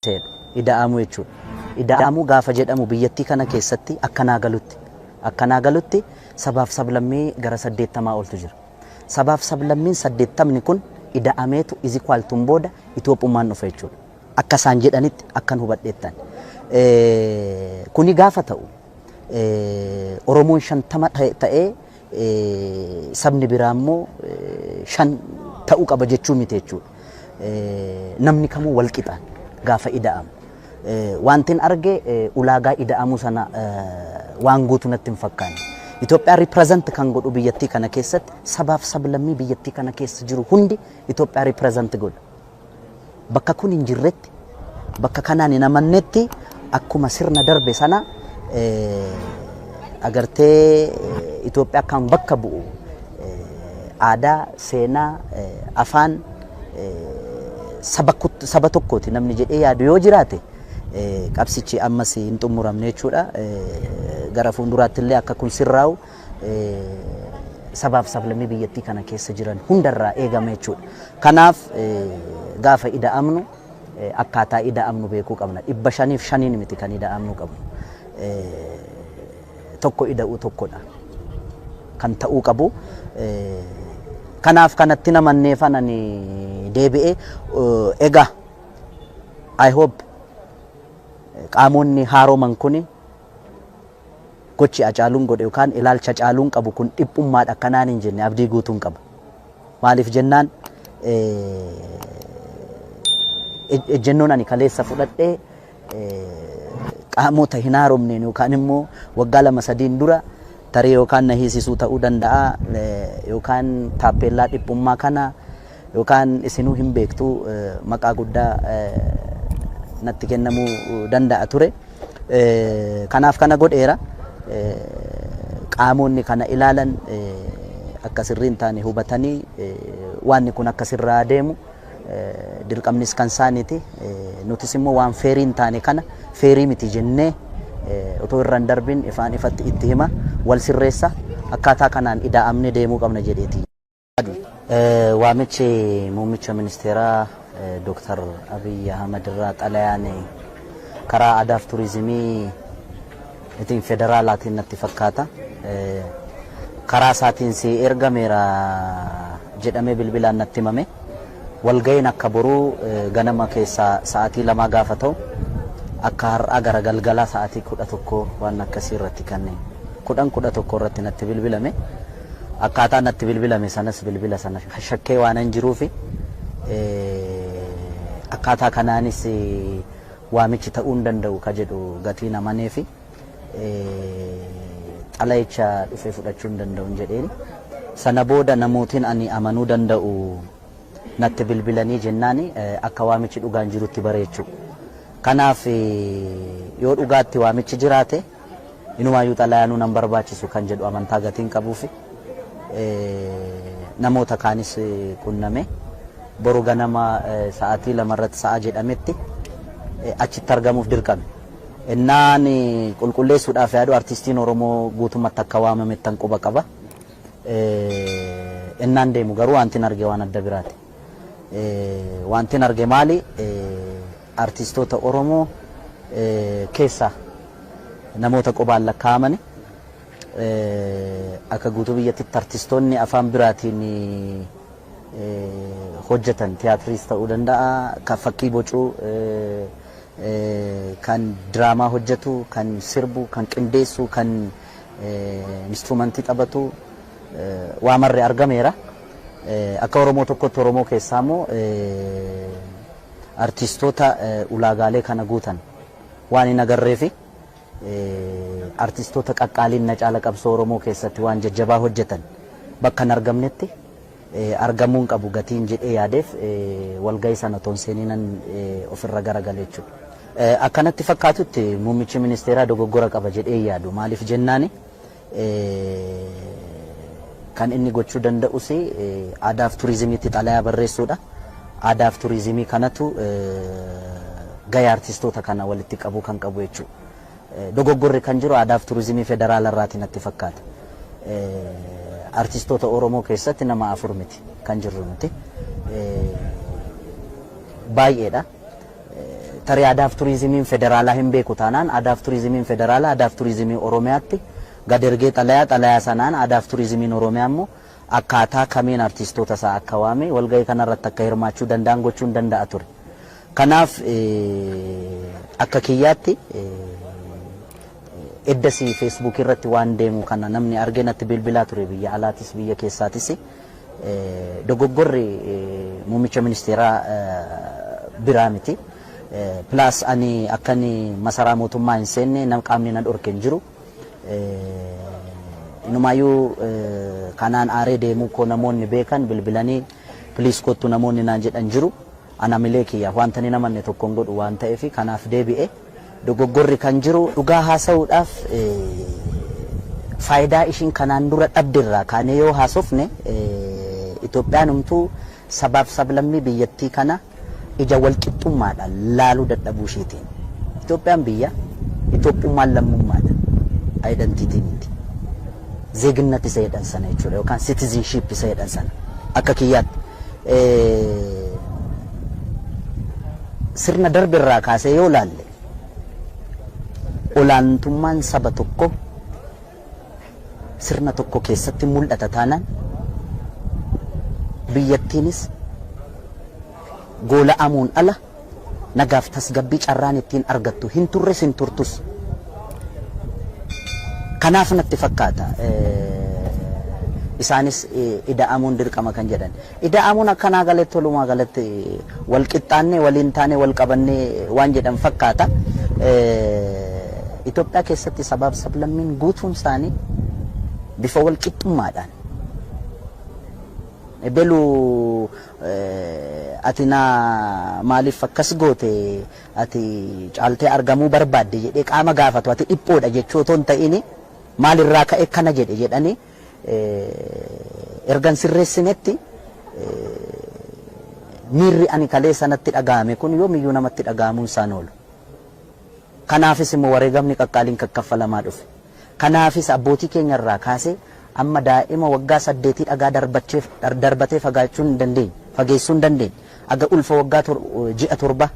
ida'amuu jechuudha. Ida'amuu gaafa jedhamu biyyattii kana keessatti akkanaa galutti sabaaf sablammii gara 80 oltu jira. Sabaaf sablammiin 80 kun ida'ameetu izikwaaltuun booda Itoophummaan dhufa jechuudha. Akka isaan jedhanitti akkan hubadheettan. Kuni gaafa ta'u Oromoon 50 ta'ee sabni biraa immoo 5 ta'uu qaba jechuu miti jechuudha. Namni kamuu wal qixaan gaafa ida'amu. Wantin arge ulaagaa ida'amuu sana waan guutuu natti hin fakkaanne. Itoophiyaa represent kan godhu biyyattii kana keessatti sabaaf sablammii biyyattii kana keessa jiru hundi Itoophiyaa represent godha. Bakka kun hin jirretti bakka kanaan hin amannetti akkuma sirna darbe sana agartee Itoophiyaa kan bakka bu'u aadaa, seenaa, afaan saba tokkooti namni jedhee yaadu yoo jiraate qabsichi ammas hin xumuramne jechuudha. Gara fuulduraatti illee akka kun sirraa'u sabaaf sablammii biyyattii kana keessa jiran hundarraa eegame jechuudha. Kanaaf gaafa ida'amnu akkaataa ida'amnu beekuu qabna. 505 miti kan ida'amnu qabnu. Tokko ida'uu tokkodha kan ta'uu qabu. Kanaaf kanatti namanneeffanani deebi'ee egaa I hope qaamonni haaroman kuni gochi Hacaaluun godhe yookaan ilaalcha Hacaaluun qabu kun dhiphummaadha kanaan hin jenne abdii guutuun qaba. Maaliif jennaan ejjennoon ani kaleessa fudhadhee qaamota hin haaromneen yookaan immoo waggaa 2-3 dura tarii yookaan na hiisisuu ta'uu danda'a yookaan taappeellaa dhiphummaa kana yookaan isinuu hin beektu maqaa guddaa natti kennamuu danda'a ture. Kanaaf kana godheera. Qaamonni kana ilaalan akka sirriin taane hubatanii waan kun akka sirraa deemu dirqamnis kan isaaniiti. Nutis immoo waan feeriin taane kana feerii miti jennee otoo irraan darbin ifaan ifatti itti hima wal sirreessa akkaataa kanaan ida'amne deemuu qabna jedheeti. Waamichi muummicha ministeeraa Dr. Abiy Ahmed irraa xalayaan karaa aadaaf turizimii itiin federaalaatiin natti fakkaata. Karaa isaatiin si ergameera jedhamee bilbilaan natti himame. Walga'iin akka boruu ganama keessaa sa'aatii 2 gaafa ta'u akka har'aa gara galgalaa sa'aatii 11 waan akkasii irratti kanneen 11 irratti natti bilbilame. Akkaataa natti bilbilame sanas bilbila sana shakkee waan hin jiruufi akkaataa kanaanis waamichi ta'uu hin danda'u ka jedhu gatii namaneefi xalayicha dhufee fudhachuu hin danda'u jedheen sana booda namootiin ani amanuu danda'u natti bilbilanii jennaani akka waamichi dhugaan jirutti bareechuu. Kanaaf yoo dhugaatti waamichi jiraate inumaayyuu xalayaanuu nan barbaachisu kan jedhu amantaa gatiin qabuufi namoota kaanis qunname boru ganama sa'aatii 2 irratti sa'a jedhametti achitti argamuuf dirqame. Innaan qulqulleessuudhaaf yaadu artistiin Oromoo guutummaatti akka waamamettan quba qaba. Innaan deemu garuu wantin arge waan adda biraati. Wantin arge maali? Artistoota Oromoo keessa namoota qubaan lakkaa'amani akka guutuu biyyattitti artistoonni afaan biraatiin hojjetan tiyaatiriis ta'uu danda'a, kan fakkii bocuu, kan diraamaa hojjetu, kan sirbu, kan qindeessu, kan instrumentii taphatu waamarree argameera. Akka Oromoo tokkotti Oromoo keessaa immoo artistoota ulaagaalee kana guutan waan hin agarreefi artistoota qaqqaaliin na caala qabsoo Oromoo keessatti waan jajjabaa hojjetan bakka hin argamnetti argamuun qabu gatiin jedhee yaadeef walga'ii sana toonseeninaan ofirra garagale jechuudha. Akkanatti fakkaatutti muummichi ministeeraa dogoggora qaba jedhee yaadu. Maaliif jennaani kan inni gochuu danda'us aadaaf turizimiitti xalayaa barreessuudha. Aadaaf turizimii kanatu gahee artistoota kana walitti qabu kan qabu jechuudha. Dogoggorri kan jiru aadaaf turizimii federaala irraati natti fakkaata. Artistoota Oromoo keessatti nama 4 miti kan jirru nuti. Baay'eedha. tarii aadaaf turizimiin federaalaa hin beeku taanaan aadaaf turizimiin federaalaa aadaaf turizimii Oromiyaatti gad ergee xalayaa sanaan aadaaf turizimiin Oromiyaa immoo akkaataa kamiin artistoota isaa akka waame walgahii kanarratti akka hirmaachuu danda'an gochuun danda'a ture. Kanaaf akka kiyyaatti eddasii Facebook irratti waan deemu kana namni argee natti bilbilaa ture biyya alaatis biyya keessaatis dogoggorri muummicha ministeeraa biraa miti. Plus ani akkani masaraa mootummaa hin seenne nam qaamni na dhorke hin jiru. Inumayyuu kanaan aaree deemuu koo namoonni beekan bilbilanii please kottu namoonni naan jedhan jiru. Ana milee kiyya wanta ni namanne tokkoon godhu waan ta'eef kanaaf deebi'e dogoggorri kan jiru dhugaa haasa'uudhaaf faayidaa ishiin kanaan dura dhabdirraa kaanee yoo haasofne Itoophiyaan humtuu sabaaf sablammii biyyattii kana ija walqixxummaadhaan laaluu dadhabuu isheetiin. Itoophiyaan biyya Itoophummaan lammummaadha. Identitiiniti. Zeeginnat isa jedhan sana jechuudha yookaan citizenship isa jedhan sana. Akka kiyyaatti sirna darbirraa kaasee yoo laalle olaantummaan saba tokko sirna tokko keessatti mul'ata taanaan biyyattiinis goola amuun ala nagaaf tasgabbii carraan ittiin argattu hin turres hin turtus. Kanaaf natti fakkaata isaanis ida'amuun dirqama kan jedhan. Ida'amuun akkanaa galatti walumaa galatti wal qixxaannee waliin taanee wal qabannee waan jedhan fakkaata. Itoophiyaa keessatti sabaaf sablammiin guutuun isaanii bifa wal qixxummaadhaan belu ati na maaliif akkas goote ati caaltee argamuu barbaadde jedhee qaama gaafatu ati dhiphoodha jechuu otoo hin ta'in maalirraa ka'e kana jedhe jedhanii ergan sirreessinetti miirri ani kalee sanatti dhagahame kun yoomiyyuu namatti dhagahamuun isaan oolu. Kanaafis immoo wareegamni qaqqaaliin kakkaffalamaa dhufe. Kanaafis abbootii keenya irraa kaasee amma daa'ima waggaa 8 dhagaa darbatee fagaachuu hin dandeenye fageessuu hin dandeenye aga ulfa waggaa 6 7